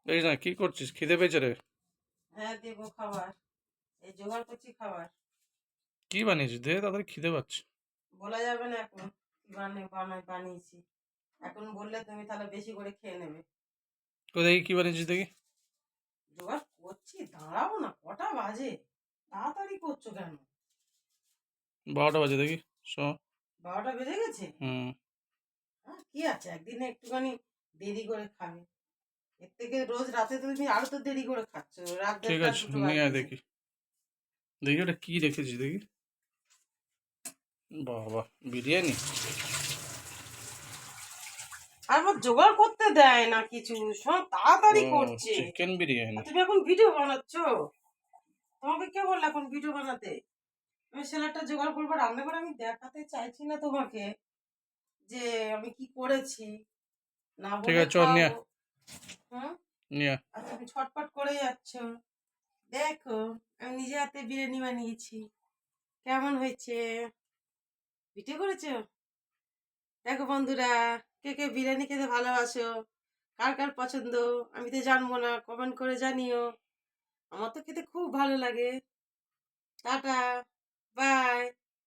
এই না, কি করছিস? খিদে পেয়েছে রে? হ্যাঁ, দেবো খাবার। এই জোগাড় করছি খাবার। কি বানিয়েছিস? দে, তাড়াতাড়ি খিদে পাচ্ছে। বলা যাবে না এখন কি বানিয়েছি। এখন বললে তুমি তাহলে বেশি করে খেয়ে নেবে। তো দেখি কি বানিয়েছিস দেখি। জোগাড় করছি, দাঁড়াও না, কটা বাজে? তাড়াতাড়ি করছো কেন? 12টা বাজে দেখি। শ 12টা বেজে গেছে। হুম। হ্যাঁ, কি আছে, একদিনে একটুখানি দেরি করে খাবে। এর থেকে রোজ রাতে তুমি আরো তো দেরি করে খাচ্ছ, রাত ঠিক 1:30 আছে, 2টো নিয়ে আয় বাজতেছে। দেখি। দেখি ওটা কি রেখেছিস দেখি। বাবা, বিরিয়ানি? আর আমার জোগাড় করতে দেয় না কিছু, সব ও, তাড়াতাড়ি করছে। চিকেন আর বিরিয়ানি। তুমি এখন ভিডিও বানাচ্ছো? তোমাকে কে বললো এখন ভিডিও বানাতে? আমি স্যালাডটা জোগাড় করবো, রান্না করে আমি দেখাতে চাইছি না তোমাকে যে আমি কি করেছি, না ঠিক বলে আছে, চল খাও। নিয়ে আয়, হুম। নিয়ে আয়। আর তুমি ছটপট করে যাচ্ছ। দেখো, আমি নিজে হাতে বিরিয়ানি বানিয়েছি, কেমন হয়েছে? ভিডিও করেছো? দেখো বন্ধুরা, কে কে বিরিয়ানি খেতে ভালোবাসো, কার কার পছন্দ, আমি তো জানবো না, কমেন্ট করে জানিও। আমার তো খেতে খুব ভালো লাগে। Tata, by.